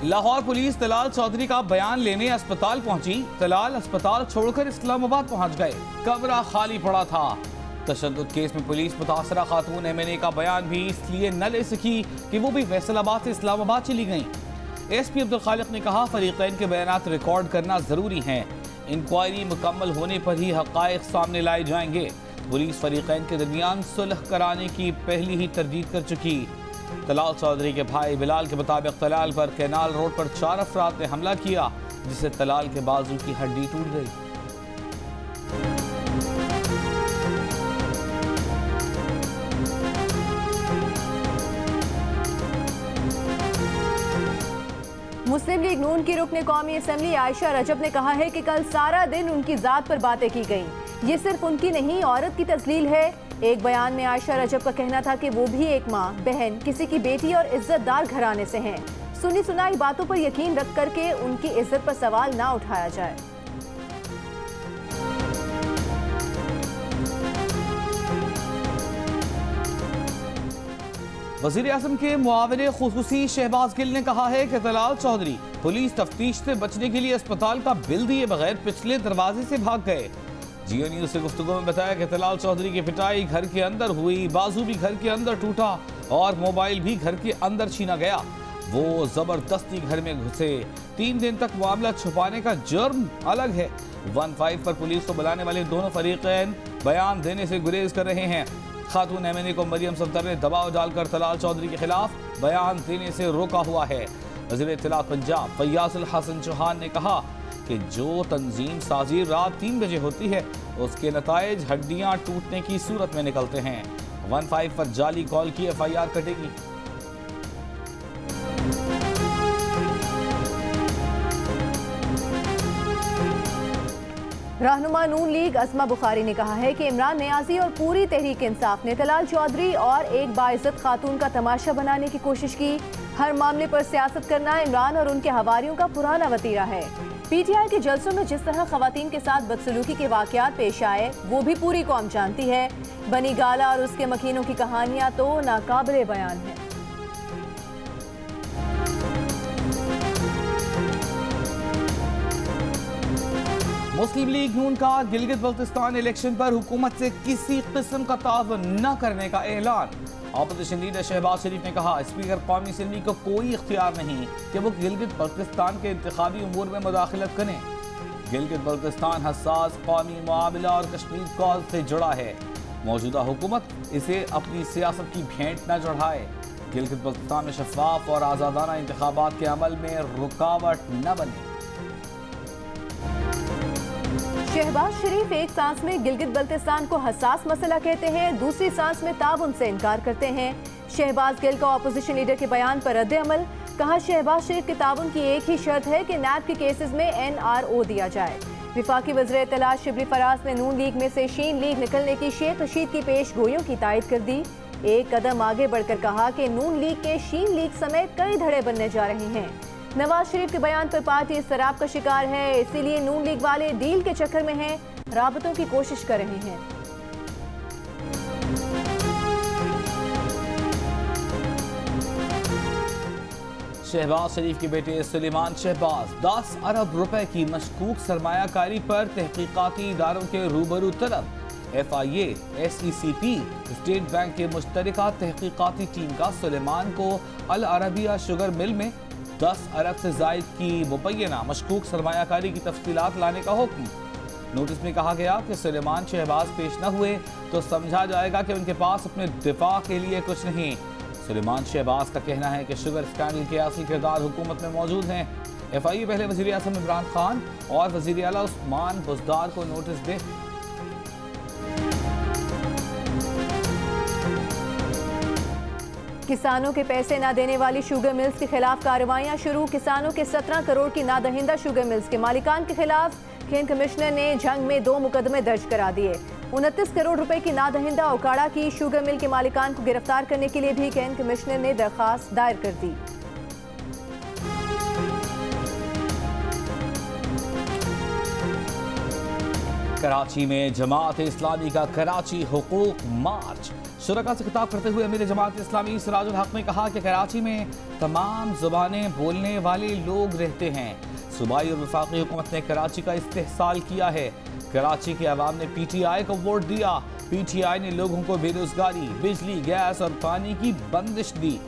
Lahore police Talal Chaudhary का बयान लेने अस्पताल पहुंची। तलाल अस्पताल छोड़कर इस्लामाबाद पहुंच गए। कमरा खाली पड़ा था। तशद्दुद केस में पुलिस मुतासरा खातून एमएनए का बयान भी इसलिए न ले सकी कि वो भी फैसलाबाद से इस्लामाबाद चली गईं। एसपी अब्दुल खालिक ने कहा, फरीकैन के बयानात रिकॉर्ड करना जरूरी है। इंक्वायरी मुकम्मल होने पर ही हक़ाइक़ सामने लाए जाएंगे। पुलिस फरीकैन के दरमियान सुलह कराने की पहली ही तरदीद कर चुकी। तलाल चौधरी के भाई बिलाल के मुताबिक तलाल पर कैनाल रोड पर 4 अफराद ने हमला किया, जिससे तलाल के बाजू की हड्डी टूट गई। मुस्लिम लीग नून की रुकने कौमी असम्बली आयशा रजब ने कहा है कि कल सारा दिन उनकी जात पर बातें की गईं। ये सिर्फ उनकी नहीं, औरत की तस्लील है। एक बयान में आयशा रजब का कहना था कि वो भी एक माँ, बहन, किसी की बेटी और इज्जतदार घराने से हैं। सुनी सुनाई बातों पर यकीन रख करके उनकी इज्जत पर सवाल ना उठाया जाए। वज़ीर आज़म के मुआविन खुसूसी शहबाज गिल ने कहा है कि तलाल चौधरी पुलिस तफ्तीश से बचने के लिए अस्पताल का बिल दिए बगैर पिछले दरवाजे से भाग गए। जियो न्यूज़ से गुफ्तगू में बताया कि तलाल चौधरी की पिटाई घर के अंदर हुई, बाजू भी घर के अंदर टूटा और मोबाइल भी घर के अंदर छीना गया। वो जबरदस्ती घर में घुसे। 3 दिन तक मामला छुपाने का जुर्म अलग है। 15 पर पुलिस को बुलाने वाले दोनों फरीकैन बयान देने से गुरेज कर रहे हैं। खातून एमएनए को मरियम सफदर ने दबाव डालकर तलाल चौधरी के खिलाफ बयान देने से रोका हुआ है। वज़ीर इत्तलात पंजाब फैयाज अल हसन चौहान ने कहा कि जो तंजीम साजी रात 3 बजे होती है, उसके नताइज हड्डियां टूटने की सूरत में निकलते हैं। 15 पर जाली कॉल की FIR कटेगी। रहनुमा नून लीग अस्मा बुखारी ने कहा है कि इमरान नियाजी और पूरी तहरीक इंसाफ ने तलाल चौधरी और एक बाइज्जत खातून का तमाशा बनाने की कोशिश की। हर मामले पर सियासत करना इमरान और उनके हवारियों का पुराना वतीरा है। PTI के जलसों में जिस तरह खवातीन के साथ बदसलूकी के वाकयात पेश आए, वो भी पूरी कौम जानती है। बनी गाला और उसके मकीनों की कहानियां तो नाकाबिले बयान है। मुस्लिम लीग नून का गिलगित बल्तिस्तान इलेक्शन पर हुकूमत से किसी किस्म का ताउन न करने का ऐलान। ऑपोजिशन लीडर शहबाज शरीफ ने कहा, स्पीकर कौमी असम्बली को कोई इख्तियार नहीं कि वो गिलगित बल्तिस्तान के इंतखाबी उमूर में मुदाखलत करें। गिलगित बल्तिस्तान हसास कौमी मामला और कश्मीर कॉज से जुड़ा है। मौजूदा हुकूमत इसे अपनी सियासत की भेंट न चढ़ाए। गिलगित बल्तिस्तान में शफाफ और आज़ादाना इंतखाबात के अमल में रुकावट न बने। शहबाज शरीफ एक सांस में गिलगित बल्तिस्तान को हसास मसला कहते हैं, दूसरी सांस में ताउन से इनकार करते हैं। शहबाज गिल का ऑपोजिशन लीडर के बयान पर रद्द अमल। कहा, शहबाज शरीफ के ताउन की एक ही शर्त है कि नैब के केसेस में NRO दिया जाए। विफाकी वज़ीर इत्तलात शिबली फराज ने नून लीग में से शीन लीग निकलने की शेख रशीद की पेश गोइयों की तायद कर दी। एक कदम आगे बढ़कर कहा कि नून लीग के शीन लीग समेत कई धड़े बनने जा रहे हैं। नवाज शरीफ के बयान पर पार्टी इसराब का शिकार है, इसीलिए नून लीग वाले डील के चक्कर में हैं, राबतों की कोशिश कर रहे हैं। शहबाज शरीफ के बेटे सुलेमान शहबाज 10 अरब रुपए की मशकूक सरमायाकारी पर तहकीकाती इदारों के रूबरू तलब। FIA, SECP, स्टेट बैंक के मुश्तरका तहकीकाती टीम का सुलेमान को अल अरबिया शुगर मिल में 10 अरब से जायद की मुबैना मशकूक सरमायाकारी की तफसीलात लाने का हुक्म। नोटिस में कहा गया कि सुलेमान शहबाज पेश न हुए तो समझा जाएगा कि उनके पास अपने दिफा के लिए कुछ नहीं। सुलेमान शहबाज का कहना है कि शुगर स्कैंडल के असली किरदार हुकूमत में मौजूद हैं। FIA पहले वज़ीर आज़म इमरान खान और वज़ीर आला उस्मान बुज़दार को नोटिस दे। किसानों के पैसे न देने वाली शुगर मिल्स के खिलाफ कार्रवाइयां शुरू। किसानों के 17 करोड़ की नादहिंदा शुगर मिल्स के मालिकान के खिलाफ खेन कमिश्नर ने जंग में 2 मुकदमे दर्ज करा दिए। 29 करोड़ रुपए की नादहिंदा उकाड़ा की शुगर मिल के मालिकान को गिरफ्तार करने के लिए भी खेन कमिश्नर ने दरखास्त दायर कर दी। कराची में जमात इस्लामी का कराची हुकूक मार्च। शुरका से खिताब करते हुए अमीर जमात इस्लामी सिराजुल हक ने कहा कि कराची में तमाम जुबानें बोलने वाले लोग रहते हैं। सूबाई और वफाकी हुकूमत ने कराची का इस्तेहसाल किया है। कराची के अवाम ने PTI को वोट दिया। PTI ने लोगों को बेरोजगारी, बिजली, गैस और पानी की बंदिश दी।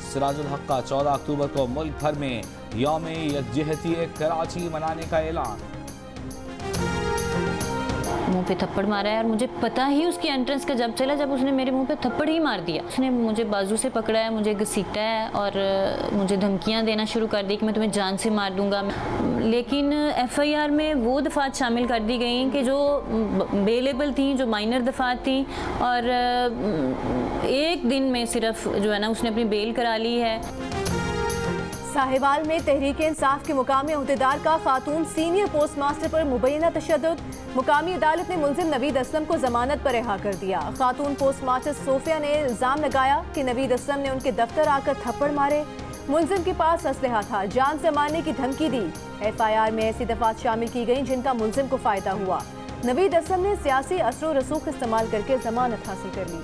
सिराजुल हक का 14 अक्टूबर को मुल्क भर में यौम यकजहती कराची मनाने का ऐलान। मुंह पे थप्पड़ मारा है और मुझे पता ही उसकी एंट्रेंस का जब चला जब उसने मेरे मुंह पे थप्पड़ ही मार दिया। उसने मुझे बाजू से पकड़ा है, मुझे घसीटा है और मुझे धमकियां देना शुरू कर दी कि मैं तुम्हें जान से मार दूंगा। लेकिन FIR में वो दफ़ात शामिल कर दी गई कि जो बेलेबल थी, जो माइनर दफ़ात थी, और एक दिन में सिर्फ जो है ना उसने अपनी बेल करा ली है। साहिवाल में तहरीक इंसाफ के मुकामी अहदेदार का खातून सीनियर पोस्ट मास्टर पर मुबैना तशद्दुद। मुकामी अदालत ने मुलजिम नवीद असलम को जमानत पर रिहा कर दिया। खातून पोस्ट मास्टर सोफिया ने इल्जाम लगाया कि नवीद असलम ने उनके दफ्तर आकर थप्पड़ मारे। मुलजिम के पास असलहा था, जान से मारने की धमकी दी। FIR में ऐसी दफात शामिल की गई जिनका मुलजिम को फायदा हुआ। नवीद असलम ने सियासी असर व रसूख इस्तेमाल करके जमानत हासिल कर ली।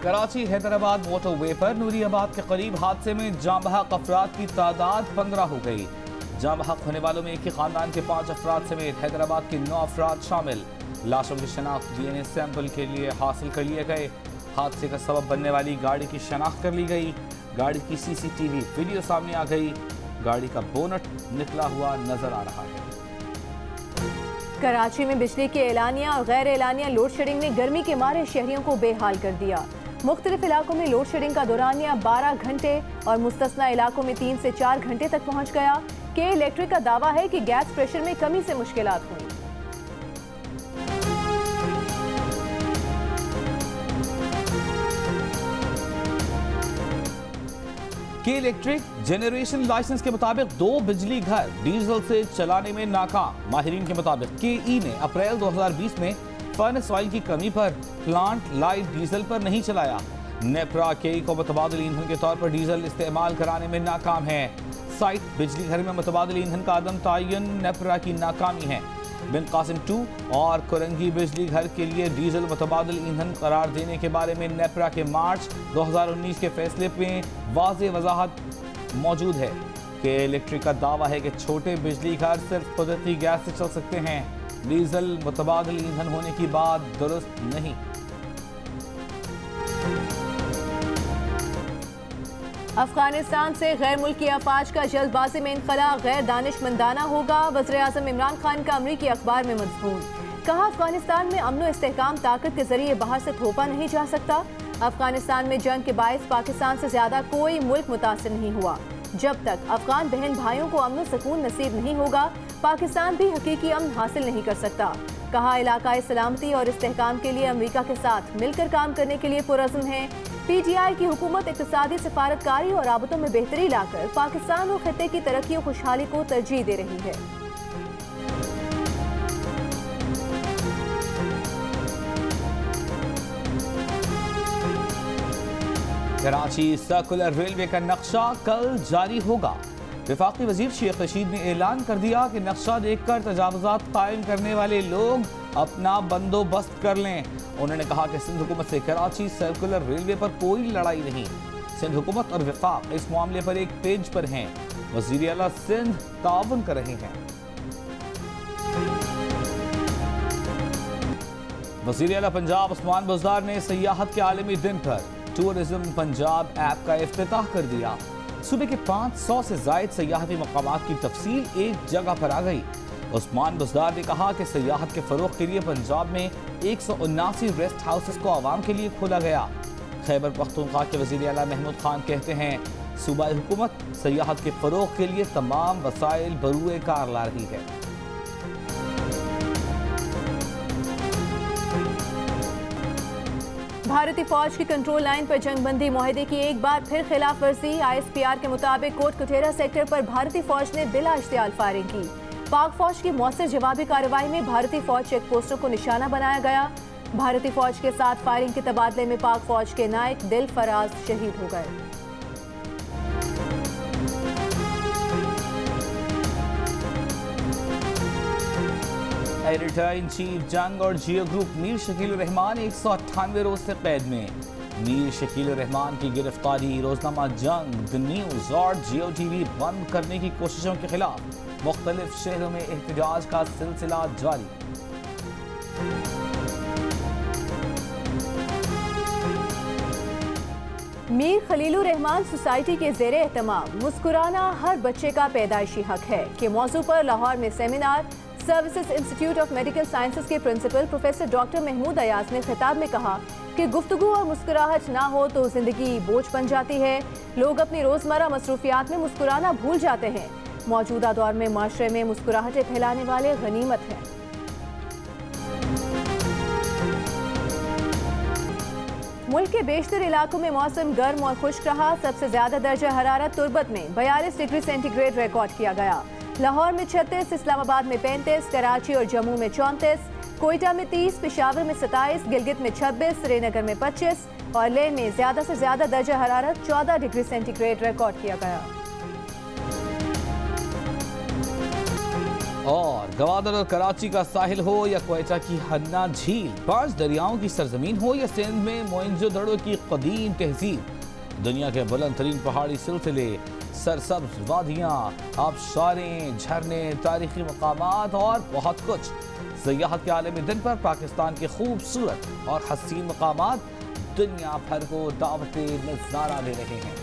कराची हैदराबाद मोटरवे पर नूरियाबाद के करीब हादसे में जाँ बहक अफराद की तादाद 15 हो गई। जाँ बहक होने वालों में एक ही खानदान के 5 अफराद समेत हैदराबाद के 9 अफराद शामिल। लाशों की शनाख्त DNA सैंपल के लिए हासिल कर लिए गए। हादसे का सबब बनने वाली गाड़ी की शनाख्त कर ली गई। गाड़ी की CCTV वीडियो सामने आ गई। गाड़ी का बोनट निकला हुआ नजर आ रहा है। कराची में बिजली के एलानिया और गैर एलानिया लोड शेडिंग ने गर्मी के मारे शहरियों को बेहाल कर दिया। मुख्तलिफ इलाकों में लोड शेडिंग का दौरानिया 12 घंटे और मुस्तस्ना इलाकों में 3 से 4 घंटे तक पहुंच गया। के इलेक्ट्रिक का दावा है कि गैस प्रेशर में कमी से मुश्किलात हुई। के इलेक्ट्रिक जनरेशन लाइसेंस के मुताबिक 2 बिजली घर डीजल से चलाने में नाकाम। माहिरीन के मुताबिक KE ने अप्रैल 2020 में फर्नेस ऑयल की कमी पर प्लांट लाइट डीजल पर नहीं चलाया। नेपरा KE को मुतबादिल ईंधन के तौर पर डीजल इस्तेमाल कराने में नाकाम है। साइट बिजली घर में मुतबादिल ईंधन का अदम तयन नेपरा की नाकामी है। बिन कासिम 2 और कुरंगी बिजली घर के लिए डीजल मुतबादिल ईंधन करार देने के बारे में नेपरा के मार्च 2019 के फैसले में वाज़ेह वजाहत मौजूद है। के इलेक्ट्रिक का दावा है कि छोटे बिजली घर सिर्फ कुदरती गैस से चल सकते हैं। डीजल मुतबादिल ईंधन होने की बात दुरुस्त नहीं। अफगानिस्तान से गैर मुल्की अफवाज का जल्दबाजी में इनखला गैर दानिशमंदाना होगा। वज़ीर-ए-आज़म इमरान खान का अमरीकी अखबार में मज़मून। कहा, अफगानिस्तान में अमन व इस्तेहकाम ताकत के जरिए बाहर से थोपा नहीं जा सकता। अफगानिस्तान में जंग के बायस पाकिस्तान से ज्यादा कोई मुल्क मुतासिर नहीं हुआ। जब तक अफगान बहन भाइयों को अमन सुकून नसीब नहीं होगा, पाकिस्तान भी हकीकी अमन हासिल नहीं कर सकता। कहा, इलाकाई सलामती और इस्तेहकाम के लिए अमेरिका के साथ मिलकर काम करने के लिए पुरअज़्म है। PTI की हुकूमत इक़्तिसादी सफारतकारी और राबतों में बेहतरी लाकर पाकिस्तान और खित्ते की तरक्की और खुशहाली को तरजीह दे रही है। कराची सर्कुलर रेलवे का नक्शा कल जारी होगा। वफाकी वजीर शेख रशीद ने ऐलान कर दिया कि नक्शा देखकर तजावुज़ात कायम करने वाले लोग अपना बंदोबस्त कर लें। उन्होंने कहा कि सिंध हुकूमत से कराची सर्कुलर रेलवे पर कोई लड़ाई नहीं। सिंध हुकूमत और वफाक इस मामले पर एक पेज पर हैं। वज़ीर आला सिंध ताउन कर रहे हैं। वज़ीर आला पंजाब उस्मान बुज़दार ने सयाहत के आलमी दिन पर टूरिज्म पंजाब ऐप का इफ्तिताह कर दिया। सूबे के 500 से ज़ायद सयाहती मकामात की तफसील एक जगह पर आ गई। उस्मान बुज़दार ने कहा कि सयाहत के फ़रोग़ के लिए पंजाब में 179 रेस्ट हाउसेस को आवाम के लिए खोला गया। खैबर पख्तूनख्वा के वज़ीर आला महमूद खान कहते हैं, सूबाई हुकूमत सयाहत के फ़रोग़ के लिए तमाम वसाइल बरूए कार ला रही है। भारतीय फौज की कंट्रोल लाइन पर जंगबंदी मुआहदे की एक बार फिर खिलाफ वर्जी। ISPR के मुताबिक कोट कुठेरा सेक्टर पर भारतीय फौज ने बिला इश्तियाल फायरिंग की। पाक फौज की मौसर जवाबी कार्रवाई में भारतीय फौज चेक पोस्टों को निशाना बनाया गया। भारतीय फौज के साथ फायरिंग के तबादले में पाक फौज के नायक दिल फराज शहीद हो गए। एडिटर इन चीफ जंग और जियो ग्रुप मीर शकील रहमान 198 रोज से कैद में। मीर शकील रहमान की गिरफ्तारी, रोजनामा जंग, द न्यूज और जियो टीवी बंद करने की कोशिशों के खिलाफ मुख्तलिफ शहरों में एहतजाज का सिलसिला जारी। मीर खलीलुर रहमान सोसाइटी के ज़ेरे एहतमाम मुस्कुराना हर बच्चे का पैदाइशी हक है के मौजू पर लाहौर में seminar. Services institute of medical sciences के principal professor doctor Mahmood Ayaz ने खिताब में कहा कि गुफ्तगू और मुस्कुराहट ना हो तो जिंदगी बोझ बन जाती है। लोग अपनी रोजमर्रा मसरूफियात में मुस्कुराना भूल जाते हैं। मौजूदा दौर में माशरे में मुस्कुराहटें फैलाने वाले गनीमत हैं। मुल्क के बेशतर इलाकों में मौसम गर्म और खुश्क रहा। सबसे ज्यादा दर्जा हरारत तुर्बत में 42 डिग्री सेंटीग्रेड रिकॉर्ड किया गया। लाहौर में 36, इस्लामाबाद में 35, कराची और जम्मू में 34, कोयटा में 30, पेशावर में 27, गिलगित में 26, श्रीनगर में 25 और लेह में ज्यादा से ज्यादा दर्जा हरारत 14 डिग्री सेंटीग्रेड रिकॉर्ड किया गया। और गवादर और कराची का साहिल हो या कोयटा की हन्ना झील, 5 दरियाओं की सरजमीन हो या सिंध में मोइंजोदड़ो की कदीम तहजीब, दुनिया के बुलंद तरीन पहाड़ी सिलसिले, सरसब्ज वादियाँ, आबशारें, झरने, तारीखी मकामात और बहुत कुछ। सियाहत के आलमी दिन पर पाकिस्तान के खूबसूरत और हसीन मकामात दुनिया भर को दावते नजारा दे रहे हैं।